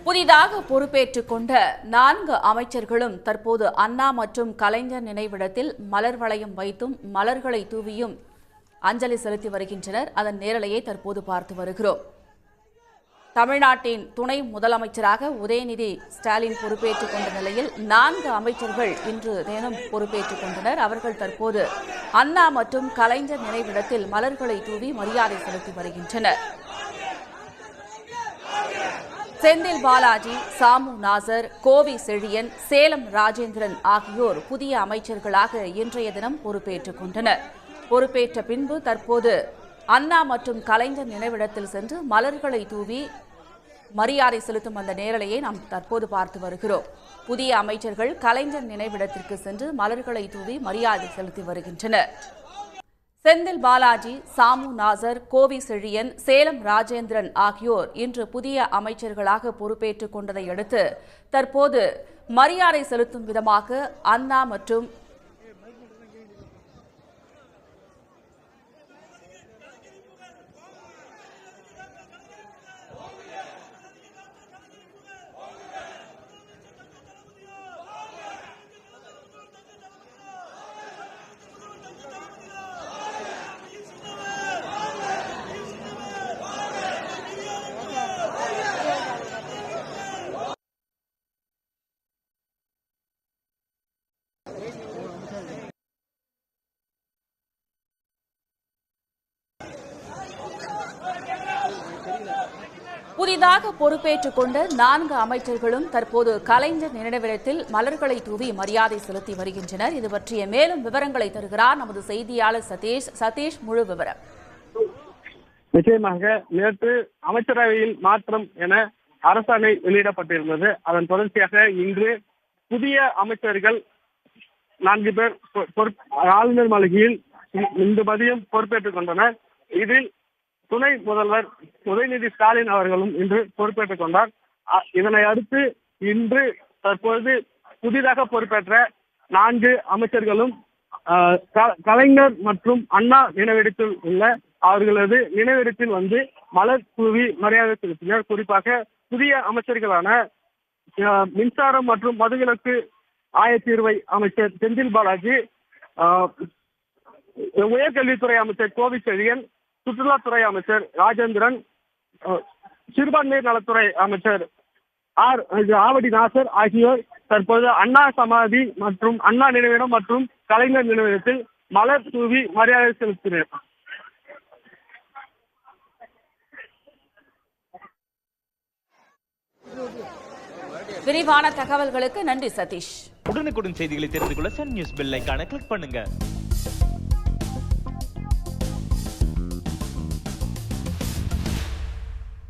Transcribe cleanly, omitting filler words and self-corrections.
புதிதாக பொறுப்பேற்றுக் கொண்ட 4 அமைச்சர்களும் தற்போது அண்ணா மற்றும் கலைஞர் நினைவிடத்தில் மலர் வளையம் வைத்தும் மலர்களை தூவியும் அஞ்சலி செலுத்தி வருகின்றனர். அதன் நேரலையை தற்போது பார்த்து வருகிறோம். தமிழ்நாட்டின் துணை முதலமைச்சராக உதயநிதி ஸ்டாலின் பொறுப்பேற்றுக் கொண்ட நிலையில் 4 அமைச்சர்கள் இன்று தினம் பொறுப்பேற்றுக் கொண்டனர். அவர்கள் தற்போது அண்ணா மற்றும் கலைஞர் நினைவிடத்தில் மலர்களை தூவி மரியாதை செலுத்தி வருகின்றனர். செந்தில் பாலாஜி, சாமு நாசர், கோவி செழியன், சேலம் ராஜேந்திரன் ஆகியோர் புதிய அமைச்சர்களாக இன்றைய தினம் பொறுப்பேற்றுக் கொண்டனர். பொறுப்பேற்ற பின்பு தற்போது அண்ணா மற்றும் கலைஞர் நினைவிடத்தில் சென்று மலர்களை தூவி மரியாதை செலுத்தும் அந்த நேரலையை நாம் தற்போது பார்த்து வருகிறோம். புதிய அமைச்சர்கள் கலைஞர் நினைவிடத்திற்கு சென்று மலர்களை தூவி மரியாதை செலுத்தி வருகின்றனர். செந்தில் பாலாஜி, சாமு நாசர், கோவி செழியன், சேலம் ராஜேந்திரன் ஆகியோர் இன்று புதிய அமைச்சர்களாக பொறுப்பேற்றுக் கொண்டதை அடுத்து தற்போது மரியாதை செலுத்தும் விதமாக அண்ணா மற்றும் புதிதாக பொறுப்பேற்றுக் கொண்ட 4 அமைச்சர்களும் தற்போது கலைஞர் நினைவிடத்தில் மலர்களை தூவி மரியாதை செலுத்தி வருகின்றனர். இது பற்றிய மேலும் விவரங்களை தருகிறார் நமது செய்தியாளர் சதீஷ். சதீஷ், முழு விவரம். நிச்சயமாக நேற்று அமைச்சரவையில் மாற்றம் என அரசாணை வெளியிடப்பட்டிருந்தது. அதன் தொடர்ச்சியாக இன்று புதிய அமைச்சர்கள் 4 பேர் ஆளுநர் மாளிகையில் இன்று மதியம் பொறுப்பேற்றுக் கொண்டனர். இதில் துணை முதல்வர் உதயநிதி ஸ்டாலின் அவர்களும் இன்று பொறுப்பேற்றுக் கொண்டார். இதனை அடுத்து இன்று தற்போது புதிதாக பொறுப்பேற்ற 4 அமைச்சர்களும் கலைஞர் மற்றும் அண்ணா நினைவிடத்தில் உள்ள அவர்களது நினைவிடத்தில் வந்து மலர் தூவி மரியாதை செலுத்தினர். குறிப்பாக புதிய அமைச்சர்களான மின்சாரம் மற்றும் மதுவிலக்கு ஆயத்தீர்வை அமைச்சர் செந்தில் பாலாஜி, உயர்கல்வித்துறை அமைச்சர் கோவி செழியன், சுற்றுலாத்துறை அமைச்சர் ராஜேந்திரன், சிறுபான்மையர் நலத்துறை அமைச்சர் ஆவடி நாசர் ஆகியோர் தற்போது அண்ணா சமாதி மற்றும் அண்ணா நினைவிடம் மற்றும் கலைஞர் நினைவிடத்தில் மலர் தூவி மரியாதை செலுத்தினர். விரிவான தகவல்களுக்கு நன்றி சதீஷ். உடனுக்குடன் செய்திகளை தெரிந்து கொள்ள சன் நியூஸ் பெல் ஐகானை கிளிக் பண்ணுங்க.